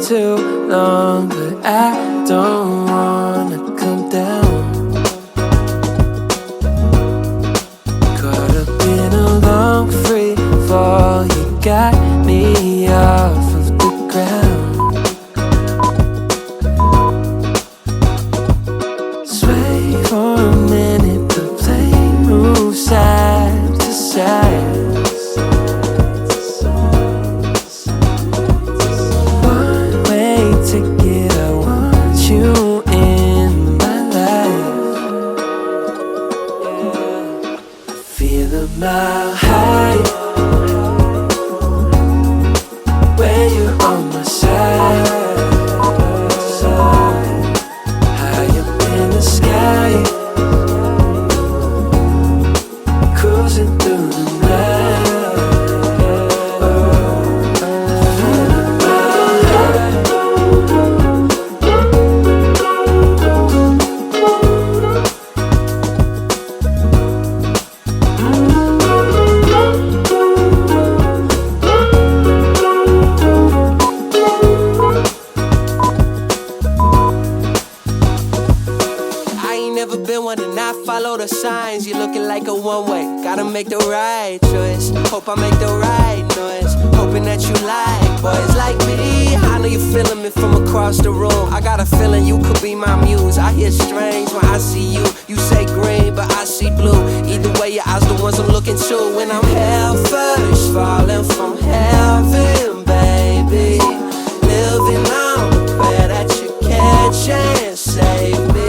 too long, but I don't wanna come down. Caught up in a long free fall, you got me off of the ground. Sway for a minute, but play move side to side. Mile high, when you're on my side, high up in the sky, cruising through the night. Feel a mile high. Follow the signs, you're looking like a one-way. Gotta make the right choice, hope I make the right noise. Hoping that you like boys like me. I know you're feeling me from across the room. I got a feeling you could be my muse. I hear strange when I see you. You say green, but I see blue. Either way, your eyes the ones I'm looking to. When I'm hell first, falling from heaven, baby. Living on the prayer that you catch and save me.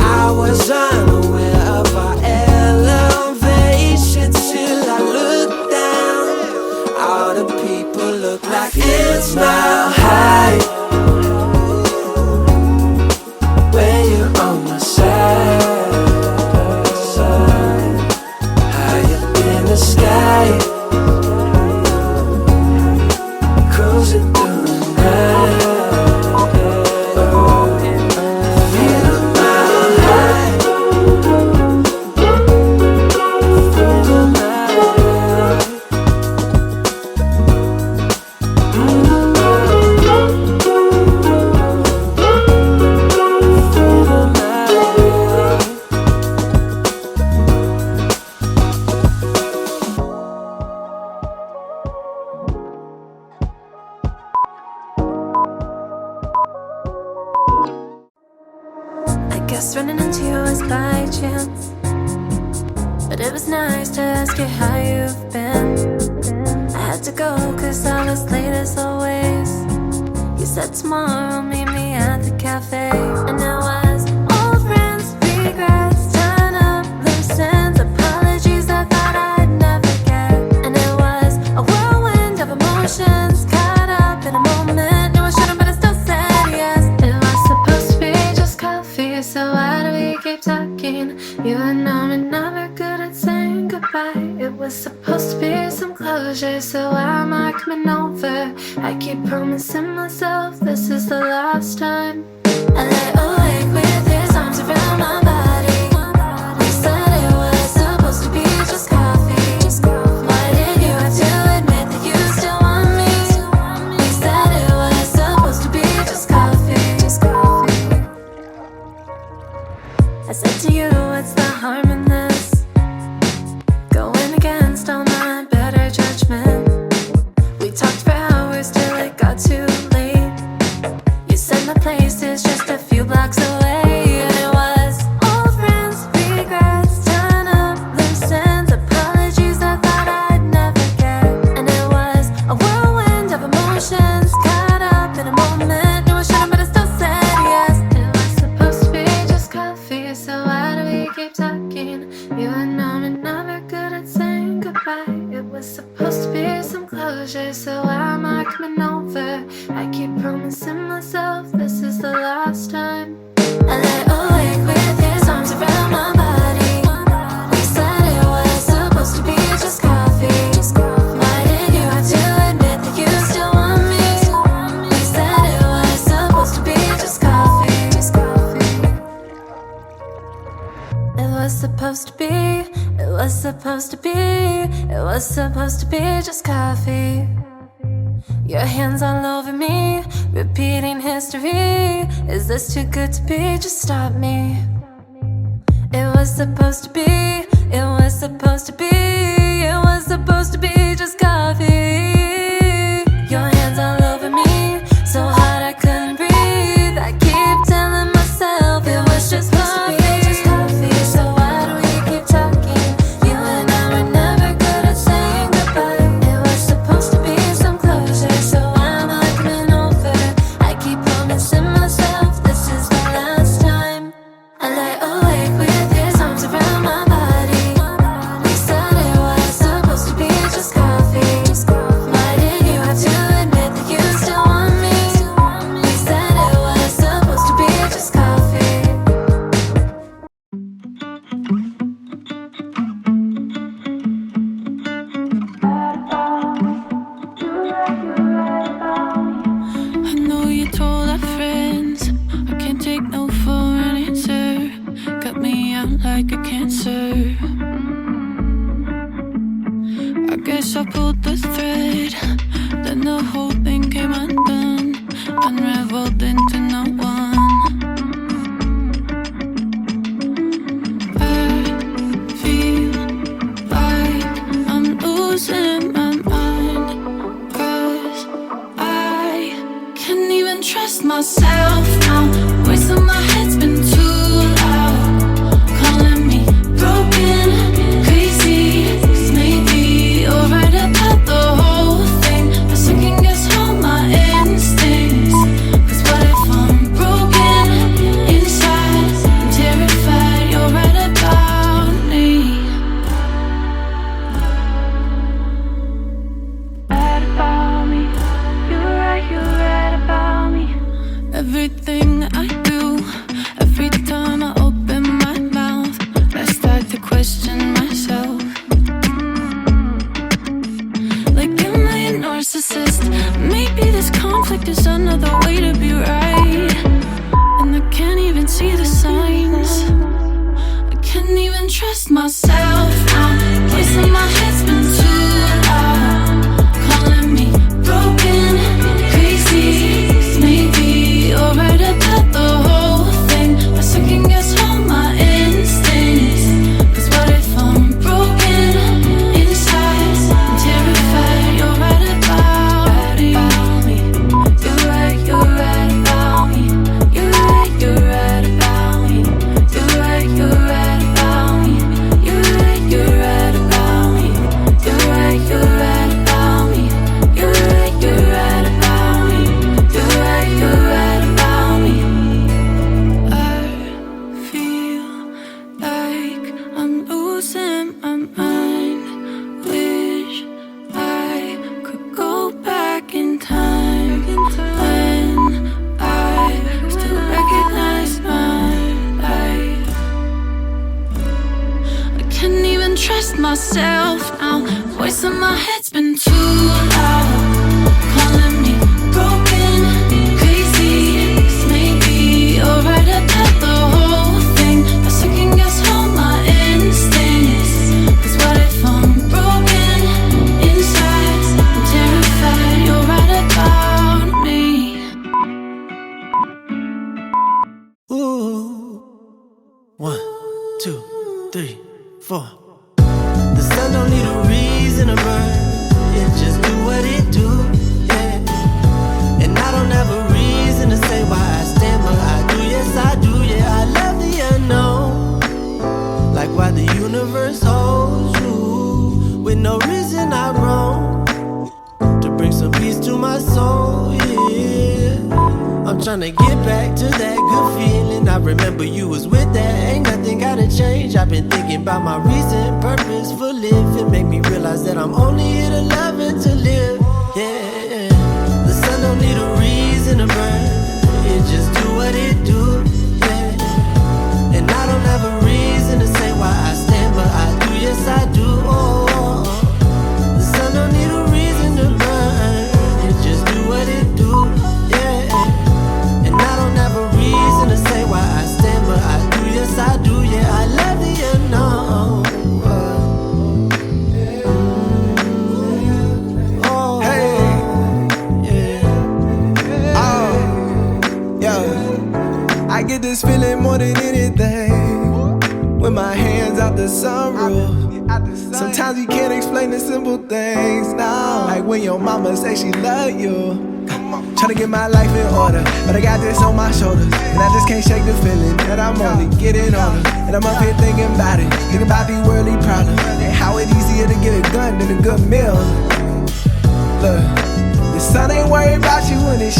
I was unaware of our elevation till I looked down. All the people look like it's mile high. When you're on my side, high up in the sky, cruising through the night. Running into you was by chance, but it was nice to ask you how you've been. I had to go cause I was late as always. You said tomorrow meet me at the cafe, and it was old friends, regrets, turn up loose ends, apologies I thought I'd never get. And it was a whirlwind of emotions, caught up in a moment. Knew I shouldn't, but I still said yes. It was supposed to be just coffee, so why do we keep talking? You and I are never good at saying goodbye. It was supposed to be some closure, so why am I coming over? I keep promising myself this is the last time. I lay awake with his arms around my body. We said it was supposed to be just coffee. Why did you have to admit that you still want me? We said it was supposed to be just coffee. I said to you, what's the harm in this? Going against all my better judgment. We talked for hours till it got too late. You said my place is just a few blocks away, and it was old friends, regrets, turn up loose ends, apologies I thought I'd never get. And it was a whirlwind of emotions, caught up in a moment. Knew I shouldn't, but I still said yes. It was supposed to be just coffee, so why do we keep talking? You and I are never good at saying goodbye. It was supposed to be some closure, so why am I coming over? I keep promising myself this is the last time. I lay awake with his arms around my body. We said it was supposed to be just coffee. Why did you have to admit that you still want me? We said it was supposed to be just coffee. It was supposed to be, it was supposed to be, it was supposed to be just coffee. Your hands all over me, repeating history. Is this too good to be? Just stop me. It was supposed to be, it was supposed to be, it was supposed to be just coffee. Your hands all over me, so hot I couldn't breathe. I keep telling myself it was just coffee. So why do we keep talking? You and I were never good at saying goodbye. It was supposed to be some closure, so I'm not coming over. I keep promising myself this is the last time. I lay awake with his arms around my body. We said it was supposed to be just coffee. Why did you have to admit that you still want me? We said it was supposed to be just coffee. I know you told our friends I can't take no for an answer. Got me out like a cancer. I guess I pulled the thread, then the whole thing came undone, unraveled into no one. I feel like I'm losing my mind, 'cause I can't even trust myself now. Voice in my head's been too loud, calling me broken, crazy. 'Cause maybe you're right about the whole thing. I second guess all my instincts. 'Cause what if I'm broken inside? I'm terrified you're right about me. Right about me. You're right about me. Everything that I do, every time I open my mouth, I start to question myself. Like, am I a narcissist? Maybe this conflict is another way to be right, and I can't even see the signs. I can't even trust myself now. Voice in my head's been too loud, calling me broken, crazy. 'Cause maybe you're right about the whole thing. I second guess all my instincts. 'Cause what if I'm broken inside? I'm terrified you're right about me. You're right about me. You're right about me. You're right about me. You're right about me. You're right about me. You're right about me. You're right about me. I feel like I'm losing my mind. Wish I could go back in time, when I still recognize my life. I can't even trust myself now. Voice in my head's been too loud, calling me broken, crazy. 'Cause maybe you're right about the whole thing. I second guess all my instincts. 'Cause what if I'm broken inside? I'm terrified you're right about me. Ooh. 1, 2, 3, 4. The sun don't need a reason to burn. It just do what it do, yeah. And I don't have a reason to say why I stand, but I do, yes I do, yeah. I love the unknown, like why the universe holds you, with no reason I wrong, to bring some peace to my soul, yeah. I'm tryna get back to that good feeling. I remember you was with that. Ain't nothing gotta change. I've been thinking about my reason, purpose for living. Make me realize that I'm only here to love and to live, yeah. The sun don't need a reason to burn. It just do what it do, yeah. And I don't have a reason to say why I stand, but I do, yes I do, oh. The sun don't need a reason to burn. It just do what it do, yeah. And I don't have a reason to say why I stand, but I do, yes I do, yeah. I love the unknown. Oh. Hey. this feeling more than anything. With my hands out the sunroof. Sometimes you can't explain the simple things now. Like when your mama say she love you. Tryna get my life in order, but I got this on my shoulders, and I just can't shake the feeling that I'm only getting older. And I'm up here thinking about it, thinking about these worldly problems, and how it's easier to get a gun than a good meal. Look, the sun ain't worried about you when it's